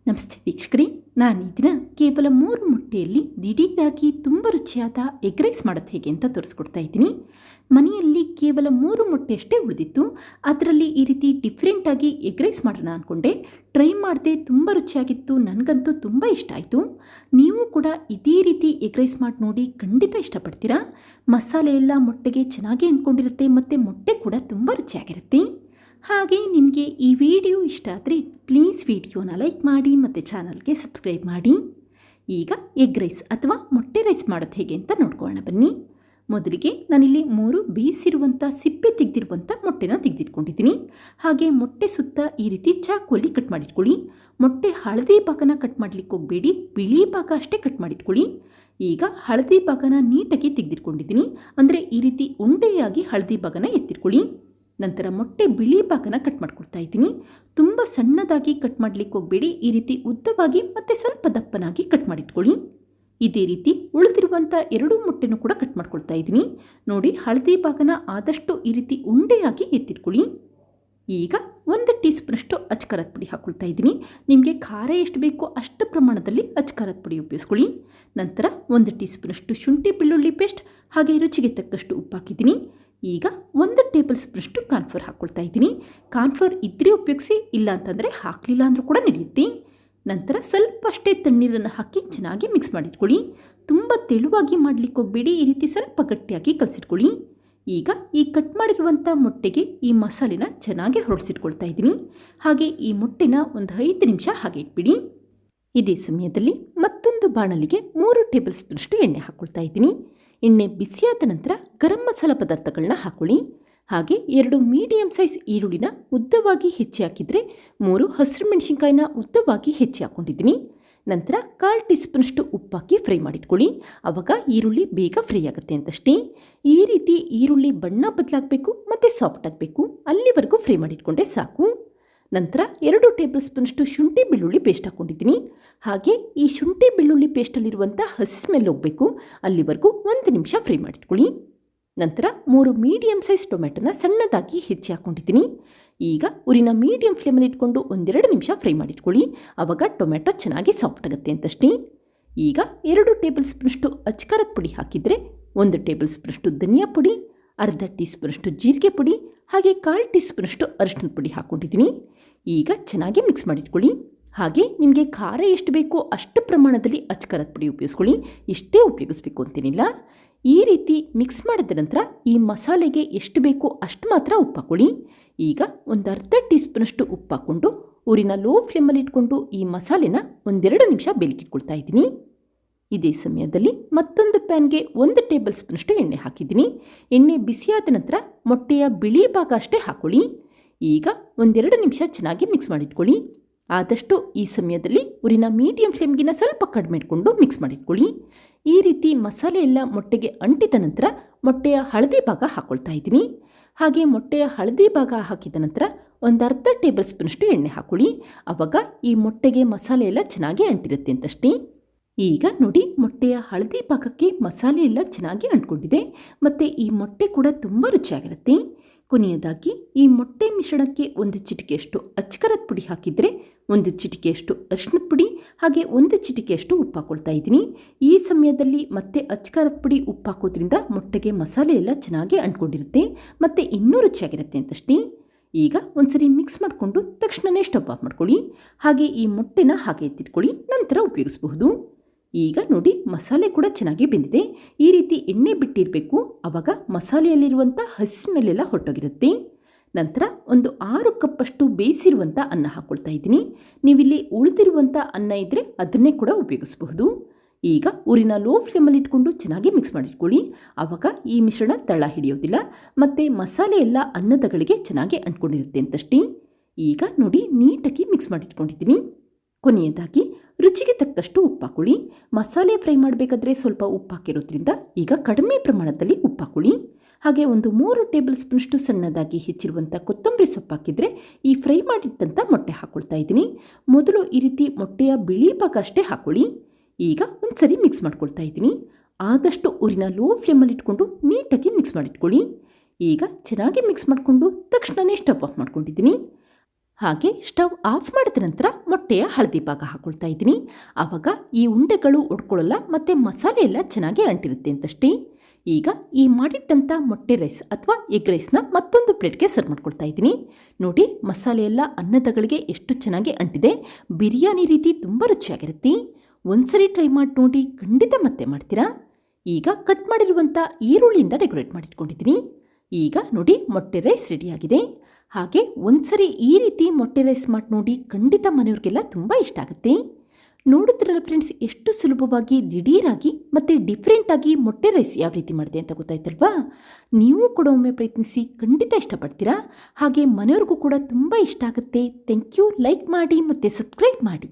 ನಮಸ್ತೆ ವೀಕ್ಷಕರೇ, ನಾನು ಈ ದಿನ ಕೇವಲ 3 ಮೊಟ್ಟೆಯಲ್ಲಿ ದಿಢೀರಾಗಿ ತುಂಬ ರುಚಿಯಾದ ಎಗ್ ರೈಸ್ ಮಾಡೋದು ಹೇಗೆ ಅಂತ ತೋರಿಸ್ಕೊಡ್ತಾ ಇದ್ದೀನಿ. ಮನೆಯಲ್ಲಿ ಕೇವಲ 3 ಮೊಟ್ಟೆ ಅಷ್ಟೇ ಉಳಿದಿತ್ತು. ಅದರಲ್ಲಿ ಈ ರೀತಿ ಡಿಫ್ರೆಂಟಾಗಿ ಎಗ್ ರೈಸ್ ಮಾಡೋಣ ಅಂದ್ಕೊಂಡೆ. ಟ್ರೈ ಮಾಡಿದೆ, ತುಂಬ ರುಚಿಯಾಗಿತ್ತು. ನನಗಂತೂ ತುಂಬ ಇಷ್ಟ ಆಯಿತು. ನೀವು ಕೂಡ ಇದೇ ರೀತಿ ಎಗ್ ರೈಸ್ ಮಾಡಿ ನೋಡಿ, ಖಂಡಿತ ಇಷ್ಟಪಡ್ತೀರಾ. ಮಸಾಲೆ ಎಲ್ಲ ಮೊಟ್ಟೆಗೆ ಚೆನ್ನಾಗಿ ಅಂಟ್ಕೊಂಡಿರುತ್ತೆ ಮತ್ತು ಮೊಟ್ಟೆ ಕೂಡ ತುಂಬ ರುಚಿಯಾಗಿರುತ್ತೆ. ಹಾಗೆ ನಿಮಗೆ ಈ ವಿಡಿಯೋ ಇಷ್ಟ ಆದರೆ ಪ್ಲೀಸ್ ವಿಡಿಯೋನ ಲೈಕ್ ಮಾಡಿ ಮತ್ತು ಚಾನಲ್ಗೆ ಸಬ್ಸ್ಕ್ರೈಬ್ ಮಾಡಿ. ಈಗ ಎಗ್ ರೈಸ್ ಅಥವಾ ಮೊಟ್ಟೆ ರೈಸ್ ಮಾಡೋದು ಹೇಗೆ ಅಂತ ನೋಡ್ಕೊಳ್ಳೋಣ ಬನ್ನಿ. ಮೊದಲಿಗೆ ನಾನಿಲ್ಲಿ 3 ಬೇಯಿಸಿರುವಂಥ ಸಿಪ್ಪೆ ತೆಗೆದಿರುವಂಥ ಮೊಟ್ಟೆನ ತೆಗೆದಿಟ್ಕೊಂಡಿದ್ದೀನಿ. ಹಾಗೆ ಮೊಟ್ಟೆ ಸುತ್ತ ಈ ರೀತಿ ಚಾಕುವಲ್ಲಿ ಕಟ್ ಮಾಡಿಟ್ಕೊಳ್ಳಿ. ಮೊಟ್ಟೆ ಹಳದಿ ಭಾಗನ ಕಟ್ ಮಾಡಲಿಕ್ಕೆ ಹೋಗಬೇಡಿ, ಬಿಳಿ ಭಾಗ ಅಷ್ಟೇ ಕಟ್ ಮಾಡಿಟ್ಕೊಳ್ಳಿ. ಈಗ ಹಳದಿ ಭಾಗನ ನೀಟಾಗಿ ತೆಗೆದಿಟ್ಕೊಂಡಿದ್ದೀನಿ. ಅಂದರೆ ಈ ರೀತಿ ಉಂಡೆಯಾಗಿ ಹಳದಿ ಭಾಗನ ಎತ್ತಿಟ್ಕೊಳ್ಳಿ. ನಂತರ ಮೊಟ್ಟೆ ಬಿಳಿ ಭಾಗನ ಕಟ್ ಮಾಡ್ಕೊಡ್ತಾ ಇದ್ದೀನಿ. ತುಂಬ ಸಣ್ಣದಾಗಿ ಕಟ್ ಮಾಡಲಿಕ್ಕೆ ಹೋಗಬೇಡಿ, ಈ ರೀತಿ ಉದ್ದವಾಗಿ ಮತ್ತು ಸ್ವಲ್ಪ ದಪ್ಪನಾಗಿ ಕಟ್ ಮಾಡಿಟ್ಕೊಳ್ಳಿ. ಇದೇ ರೀತಿ ಉಳಿದಿರುವಂಥ 2 ಮೊಟ್ಟೆನೂ ಕೂಡ ಕಟ್ ಮಾಡ್ಕೊಳ್ತಾ ಇದ್ದೀನಿ. ನೋಡಿ, ಹಳದಿ ಭಾಗನ ಆದಷ್ಟು ಈ ರೀತಿ ಉಂಡೆಯಾಗಿ ಎತ್ತಿಟ್ಕೊಳ್ಳಿ. ಈಗ 1 ಟೀ ಸ್ಪೂನಷ್ಟು ಅಚ್ಕಾರದ ಪುಡಿ ಹಾಕ್ಕೊಳ್ತಾ ಇದ್ದೀನಿ. ನಿಮಗೆ ಖಾರ ಎಷ್ಟು ಬೇಕೋ ಅಷ್ಟು ಪ್ರಮಾಣದಲ್ಲಿ ಅಚ್ಕಾರದ ಪುಡಿ ಉಪಯೋಗಿಸ್ಕೊಳ್ಳಿ. ನಂತರ 1 ಟೀ ಸ್ಪೂನಷ್ಟು ಶುಂಠಿ ಬೆಳ್ಳುಳ್ಳಿ ಪೇಸ್ಟ್, ಹಾಗೆ ರುಚಿಗೆ ತಕ್ಕಷ್ಟು ಉಪ್ಪು ಹಾಕಿದ್ದೀನಿ. ಈಗ 1 ಟೇಬಲ್ ಸ್ಪೂನಷ್ಟು ಕಾರ್ನ್ಫ್ಲೋರ್ ಹಾಕ್ಕೊಳ್ತಾ ಇದ್ದೀನಿ. ಕಾರ್ನ್ಫ್ಲೋರ್ ಇದ್ದರೆ ಉಪಯೋಗಿಸಿ, ಇಲ್ಲ ಅಂತಂದರೆ ಹಾಕಲಿಲ್ಲ ಅಂದರೂ ಕೂಡ ನಡೆಯುತ್ತೆ. ನಂತರ ಸ್ವಲ್ಪ ಅಷ್ಟೇ ತಣ್ಣೀರನ್ನು ಹಾಕಿ ಚೆನ್ನಾಗಿ ಮಿಕ್ಸ್ ಮಾಡಿಟ್ಕೊಳ್ಳಿ. ತುಂಬ ತೆಳುವಾಗಿ ಮಾಡಲಿಕ್ಕೆ ಹೋಗಬೇಡಿ, ಈ ರೀತಿ ಸ್ವಲ್ಪ ಗಟ್ಟಿಯಾಗಿ ಕಲಸಿಟ್ಕೊಳ್ಳಿ. ಈಗ ಈ ಕಟ್ ಮಾಡಿರುವಂಥ ಮೊಟ್ಟೆಗೆ ಈ ಮಸಾಲೆನ ಚೆನ್ನಾಗಿ ಹೊರಡಿಸಿಟ್ಕೊಳ್ತಾ ಇದ್ದೀನಿ. ಹಾಗೆ ಈ ಮೊಟ್ಟೆನ ಒಂದು 5 ನಿಮಿಷ ಹಾಗೆ ಇಟ್ಬಿಡಿ. ಇದೇ ಸಮಯದಲ್ಲಿ ಮತ್ತೊಂದು ಬಾಣಲಿಗೆ 3 ಟೇಬಲ್ ಸ್ಪೂನಷ್ಟು ಎಣ್ಣೆ ಹಾಕ್ಕೊಳ್ತಾ ಇದ್ದೀನಿ. ಎಣ್ಣೆ ಬಿಸಿಯಾದ ನಂತರ ಗರಂ ಮಸಾಲ ಪದಾರ್ಥಗಳನ್ನ ಹಾಕೊಳ್ಳಿ. ಹಾಗೆ 2 ಮೀಡಿಯಮ್ ಸೈಜ್ ಈರುಳ್ಳಿನ ಉದ್ದವಾಗಿ ಹೆಚ್ಚಿ ಹಾಕಿದರೆ 3 ಹಸಿರು ಮೆಣಸಿನ್ಕಾಯಿನ ಉದ್ದವಾಗಿ ಹೆಚ್ಚಿ ಹಾಕ್ಕೊಂಡಿದ್ದೀನಿ. ನಂತರ 1/4 ಟೀ ಸ್ಪೂನಷ್ಟು ಉಪ್ಪು ಹಾಕಿ ಫ್ರೈ ಮಾಡಿಟ್ಕೊಳ್ಳಿ. ಆವಾಗ ಈರುಳ್ಳಿ ಬೇಗ ಫ್ರೈ ಆಗುತ್ತೆ ಅಂತಷ್ಟೇ. ಈ ರೀತಿ ಈರುಳ್ಳಿ ಬಣ್ಣ ಬದಲಾಗಬೇಕು ಮತ್ತು ಸಾಫ್ಟ್ ಆಗಬೇಕು, ಅಲ್ಲಿವರೆಗೂ ಫ್ರೈ ಮಾಡಿಟ್ಕೊಂಡ್ರೆ ಸಾಕು. ನಂತರ 2 ಟೇಬಲ್ ಸ್ಪೂನಷ್ಟು ಶುಂಠಿ ಬೆಳ್ಳುಳ್ಳಿ ಪೇಸ್ಟ್ ಹಾಕ್ಕೊಂಡಿದ್ದೀನಿ. ಹಾಗೆ ಈ ಶುಂಠಿ ಬೆಳ್ಳುಳ್ಳಿ ಪೇಸ್ಟಲ್ಲಿರುವಂಥ ಹಸಿ ಸ್ಮೆಲ್ ಹೋಗಬೇಕು, ಅಲ್ಲಿವರೆಗೂ 1 ನಿಮಿಷ ಫ್ರೈ ಮಾಡಿಟ್ಕೊಳ್ಳಿ. ನಂತರ 3 ಮೀಡಿಯಮ್ ಸೈಜ್ ಟೊಮೆಟೊನ ಸಣ್ಣದಾಗಿ ಹೆಚ್ಚಿ ಹಾಕ್ಕೊಂಡಿದ್ದೀನಿ. ಈಗ ಉರಿನ ಮೀಡಿಯಮ್ ಫ್ಲೇಮಲ್ಲಿ ಇಟ್ಕೊಂಡು 1-2 ನಿಮಿಷ ಫ್ರೈ ಮಾಡಿಟ್ಕೊಳ್ಳಿ. ಆವಾಗ ಟೊಮೆಟೊ ಚೆನ್ನಾಗಿ ಸಾಫ್ಟ್ ಆಗುತ್ತೆ ಅಂತಷ್ಟೇ. ಈಗ 2 ಟೇಬಲ್ ಸ್ಪೂನಷ್ಟು ಅಚ್ಕಾರದ ಪುಡಿ ಹಾಕಿದರೆ 1 ಟೇಬಲ್ ಸ್ಪೂನಷ್ಟು ಧನಿಯಾ ಪುಡಿ, ಅರ್ಧ ಟೀ ಸ್ಪೂನಷ್ಟು ಜೀರಿಗೆ ಪುಡಿ, ಹಾಗೆ 1/4 ಟೀ ಸ್ಪೂನಷ್ಟು ಅರಿಶಿಣದ ಪುಡಿ ಹಾಕ್ಕೊಂಡಿದ್ದೀನಿ. ಈಗ ಚೆನ್ನಾಗಿ ಮಿಕ್ಸ್ ಮಾಡಿಟ್ಕೊಳ್ಳಿ. ಹಾಗೆ ನಿಮಗೆ ಖಾರ ಎಷ್ಟು ಬೇಕೋ ಅಷ್ಟು ಪ್ರಮಾಣದಲ್ಲಿ ಅಚ್ಕಾರದ ಪುಡಿ ಉಪಯೋಗಿಸ್ಕೊಳ್ಳಿ, ಇಷ್ಟೇ ಉಪಯೋಗಿಸ್ಬೇಕು ಅಂತೇನಿಲ್ಲ. ಈ ರೀತಿ ಮಿಕ್ಸ್ ಮಾಡಿದ ನಂತರ ಈ ಮಸಾಲೆಗೆ ಎಷ್ಟು ಬೇಕೋ ಅಷ್ಟು ಮಾತ್ರ ಉಪ್ಪು ಹಾಕ್ಕೊಳ್ಳಿ. ಈಗ ಒಂದು ಅರ್ಧ ಟೀ ಸ್ಪೂನಷ್ಟು ಉಪ್ಪು ಹಾಕ್ಕೊಂಡು ಊರಿನ ಲೋ ಫ್ಲೇಮಲ್ಲಿ ಇಟ್ಕೊಂಡು ಈ ಮಸಾಲೆನ 1-2 ನಿಮಿಷ ಬೇಲಿಕಿಟ್ಕೊಳ್ತಾ ಇದ್ದೀನಿ. ಇದೇ ಸಮಯದಲ್ಲಿ ಮತ್ತೊಂದು ಪ್ಯಾನ್ಗೆ 1 ಟೇಬಲ್ ಸ್ಪೂನಷ್ಟು ಎಣ್ಣೆ ಹಾಕಿದ್ದೀನಿ. ಎಣ್ಣೆ ಬಿಸಿಯಾದ ನಂತರ ಮೊಟ್ಟೆಯ ಬಿಳಿ ಭಾಗ ಅಷ್ಟೇ ಹಾಕ್ಕೊಳ್ಳಿ. ಈಗ 1-2 ನಿಮಿಷ ಚೆನ್ನಾಗಿ ಮಿಕ್ಸ್ ಮಾಡಿಟ್ಕೊಳ್ಳಿ. ಆದಷ್ಟು ಈ ಸಮಯದಲ್ಲಿ ಉರಿನ ಮೀಡಿಯಂ ಫ್ಲೇಮ್ಗಿನ ಸ್ವಲ್ಪ ಕಡಿಮೆ ಇಟ್ಕೊಂಡು ಮಿಕ್ಸ್ ಮಾಡಿಟ್ಕೊಳ್ಳಿ. ಈ ರೀತಿ ಮಸಾಲೆ ಎಲ್ಲ ಮೊಟ್ಟೆಗೆ ಅಂಟಿದ ನಂತರ ಮೊಟ್ಟೆಯ ಹಳದಿ ಭಾಗ ಹಾಕ್ಕೊಳ್ತಾ ಇದ್ದೀನಿ. ಹಾಗೆ ಮೊಟ್ಟೆಯ ಹಳದಿ ಭಾಗ ಹಾಕಿದ ನಂತರ ಒಂದು ಅರ್ಧ ಟೇಬಲ್ ಸ್ಪೂನಷ್ಟು ಎಣ್ಣೆ ಹಾಕ್ಕೊಳ್ಳಿ. ಆವಾಗ ಈ ಮೊಟ್ಟೆಗೆ ಮಸಾಲೆ ಎಲ್ಲ ಚೆನ್ನಾಗಿ ಅಂಟಿರುತ್ತೆ ಅಂತಷ್ಟೇ. ಈಗ ನೋಡಿ, ಮೊಟ್ಟೆಯ ಹಳದಿ ಭಾಗಕ್ಕೆ ಮಸಾಲೆ ಎಲ್ಲ ಚೆನ್ನಾಗಿ ಅಂಟ್ಕೊಂಡಿದೆ ಮತ್ತು ಈ ಮೊಟ್ಟೆ ಕೂಡ ತುಂಬ ರುಚಿಯಾಗಿರುತ್ತೆ. ಕೊನೆಯದಾಗಿ ಈ ಮೊಟ್ಟೆ ಮಿಶ್ರಣಕ್ಕೆ 1 ಚಿಟಿಕೆಯಷ್ಟು ಅಚ್ಕಾರದ ಪುಡಿ ಹಾಕಿದರೆ 1 ಚಿಟಿಕೆಯಷ್ಟು ಅರಿಶಿಣದ ಪುಡಿ, ಹಾಗೆ 1 ಚಿಟಿಕೆಯಷ್ಟು ಉಪ್ಪು ಹಾಕ್ಕೊಳ್ತಾ ಇದ್ದೀನಿ. ಈ ಸಮಯದಲ್ಲಿ ಮತ್ತೆ ಅಚ್ಕಾರದ ಪುಡಿ ಉಪ್ಪು ಹಾಕೋದ್ರಿಂದ ಮೊಟ್ಟೆಗೆ ಮಸಾಲೆ ಎಲ್ಲ ಚೆನ್ನಾಗಿ ಅಂಟ್ಕೊಂಡಿರುತ್ತೆ ಮತ್ತು ಇನ್ನೂ ರುಚಿಯಾಗಿರುತ್ತೆ ಅಂತಷ್ಟೇ. ಈಗ ಒಂದ್ಸರಿ ಮಿಕ್ಸ್ ಮಾಡಿಕೊಂಡು ತಕ್ಷಣವೇ ಸ್ಟವ್ ಆಫ್ ಮಾಡ್ಕೊಳ್ಳಿ. ಹಾಗೆ ಈ ಮೊಟ್ಟೆನ ಹಾಗೆ ಎತ್ತಿಟ್ಕೊಳ್ಳಿ, ನಂತರ ಉಪಯೋಗಿಸಬಹುದು. ಈಗ ನೋಡಿ, ಮಸಾಲೆ ಕೂಡ ಚೆನ್ನಾಗಿ ಬೆಂದಿದೆ. ಈ ರೀತಿ ಎಣ್ಣೆ ಬಿಟ್ಟಿರಬೇಕು, ಆವಾಗ ಮಸಾಲೆಯಲ್ಲಿರುವಂಥ ಹಸಿ ಸ್ಮೆಲ್ಲೆಲ್ಲ ಹೊರಟೋಗಿರುತ್ತೆ. ನಂತರ ಒಂದು 6 ಕಪ್ಪಷ್ಟು ಬೇಯಿಸಿರುವಂಥ ಅನ್ನ ಹಾಕ್ಕೊಳ್ತಾ ಇದ್ದೀನಿ. ನೀವಿಲ್ಲಿ ಉಳಿದಿರುವಂಥ ಅನ್ನ ಇದ್ದರೆ ಅದನ್ನೇ ಕೂಡ ಉಪಯೋಗಿಸಬಹುದು. ಈಗ ಊರಿನ ಲೋ ಫ್ಲೇಮಲ್ಲಿ ಇಟ್ಕೊಂಡು ಚೆನ್ನಾಗಿ ಮಿಕ್ಸ್ ಮಾಡಿಟ್ಕೊಳ್ಳಿ. ಆವಾಗ ಈ ಮಿಶ್ರಣ ತಳ ಹಿಡಿಯೋದಿಲ್ಲ ಮತ್ತು ಮಸಾಲೆ ಎಲ್ಲ ಅನ್ನದಗಳಿಗೆ ಚೆನ್ನಾಗಿ ಅಂಟ್ಕೊಂಡಿರುತ್ತೆ ಅಂತಷ್ಟೇ. ಈಗ ನೋಡಿ, ನೀಟಾಗಿ ಮಿಕ್ಸ್ ಮಾಡಿಟ್ಕೊಂಡಿದ್ದೀನಿ. ಕೊನೆಯದಾಗಿ ರುಚಿಗೆ ತಕ್ಕಷ್ಟು ಉಪ್ಪು ಹಾಕ್ಕೊಳ್ಳಿ. ಮಸಾಲೆ ಫ್ರೈ ಮಾಡಬೇಕಾದ್ರೆ ಸ್ವಲ್ಪ ಉಪ್ಪು ಹಾಕಿರೋದ್ರಿಂದ ಈಗ ಕಡಿಮೆ ಪ್ರಮಾಣದಲ್ಲಿ ಉಪ್ಪು ಹಾಕ್ಕೊಳ್ಳಿ. ಹಾಗೆ ಒಂದು 3 ಟೇಬಲ್ ಸ್ಪೂನಷ್ಟು ಸಣ್ಣದಾಗಿ ಹೆಚ್ಚಿರುವಂಥ ಕೊತ್ತಂಬರಿ ಸೊಪ್ಪು ಹಾಕಿದರೆ ಈ ಫ್ರೈ ಮಾಡಿಟ್ಟಂಥ ಮೊಟ್ಟೆ ಹಾಕ್ಕೊಳ್ತಾ ಇದ್ದೀನಿ. ಮೊದಲು ಈ ರೀತಿ ಮೊಟ್ಟೆಯ ಬಿಳಿ ಭಾಗ ಅಷ್ಟೇ ಹಾಕ್ಕೊಳ್ಳಿ. ಈಗ ಒಂದ್ಸರಿ ಮಿಕ್ಸ್ ಮಾಡ್ಕೊಳ್ತಾ ಇದ್ದೀನಿ. ಆದಷ್ಟು ಊರಿನ ಲೋ ಫ್ಲೇಮಲ್ಲಿ ಇಟ್ಕೊಂಡು ನೀಟಾಗಿ ಮಿಕ್ಸ್ ಮಾಡಿಟ್ಕೊಳ್ಳಿ. ಈಗ ಚೆನ್ನಾಗಿ ಮಿಕ್ಸ್ ಮಾಡಿಕೊಂಡು ತಕ್ಷಣವೇ ಸ್ಟವ್ ಆಫ್ ಮಾಡ್ಕೊಂಡಿದ್ದೀನಿ. ಹಾಗೆ ಸ್ಟವ್ ಆಫ್ ಮಾಡಿದ ನಂತರ ಮೊಟ್ಟೆಯ ಹಳದಿ ಭಾಗ ಹಾಕೊಳ್ತಾ ಇದ್ದೀನಿ. ಆವಾಗ ಈ ಉಂಡೆಗಳು ಒಡ್ಕೊಳ್ಳಲ್ಲ ಮತ್ತು ಮಸಾಲೆ ಎಲ್ಲ ಚೆನ್ನಾಗಿ ಅಂಟಿರುತ್ತೆ ಅಂತಷ್ಟೇ. ಈಗ ಈ ಮಾಡಿಟ್ಟಂಥ ಮೊಟ್ಟೆ ರೈಸ್ ಅಥವಾ ಎಗ್ ರೈಸ್ನ ಮತ್ತೊಂದು ಪ್ಲೇಟ್ಗೆ ಸರ್ವ್ ಮಾಡ್ಕೊಳ್ತಾ ಇದ್ದೀನಿ. ನೋಡಿ, ಮಸಾಲೆ ಎಲ್ಲ ಅನ್ನದಗಳಿಗೆ ಎಷ್ಟು ಚೆನ್ನಾಗಿ ಅಂಟಿದೆ. ಬಿರಿಯಾನಿ ರೀತಿ ತುಂಬ ರುಚಿಯಾಗಿರುತ್ತೆ. ಒಂದ್ಸರಿ ಟ್ರೈ ಮಾಡಿ ನೋಡಿ, ಖಂಡಿತ ಮತ್ತೆ ಮಾಡ್ತೀರಾ. ಈಗ ಕಟ್ ಮಾಡಿರುವಂಥ ಈರುಳ್ಳಿಯಿಂದ ಡೆಕೋರೇಟ್ ಮಾಡಿಟ್ಕೊಂಡಿದ್ದೀನಿ. ಈಗ ನೋಡಿ, ಮೊಟ್ಟೆ ರೈಸ್ ರೆಡಿಯಾಗಿದೆ. ಹಾಗೆ ಒಂದ್ಸರಿ ಈ ರೀತಿ ಮೊಟ್ಟೆ ರೈಸ್ ಮಾಡಿ ನೋಡಿ, ಖಂಡಿತ ಮನೆಯವ್ರಿಗೆಲ್ಲ ತುಂಬ ಇಷ್ಟ ಆಗುತ್ತೆ. ನೋಡುತ್ತಿರಲ್ಲ ಫ್ರೆಂಡ್ಸ್, ಎಷ್ಟು ಸುಲಭವಾಗಿ ದಿಢೀರಾಗಿ ಮತ್ತು ಡಿಫ್ರೆಂಟಾಗಿ ಮೊಟ್ಟೆ ರೈಸ್ ಯಾವ ರೀತಿ ಮಾಡಿದೆ ಅಂತ ಗೊತ್ತಾಯ್ತಲ್ವಾ. ನೀವು ಕೂಡ ಒಮ್ಮೆ ಪ್ರಯತ್ನಿಸಿ, ಖಂಡಿತ ಇಷ್ಟಪಡ್ತೀರಾ. ಹಾಗೆ ಮನೆಯವ್ರಿಗೂ ಕೂಡ ತುಂಬ ಇಷ್ಟ ಆಗುತ್ತೆ. Thank you. ಲೈಕ್ ಮಾಡಿ ಮತ್ತು ಸಬ್ಸ್ಕ್ರೈಬ್ ಮಾಡಿ.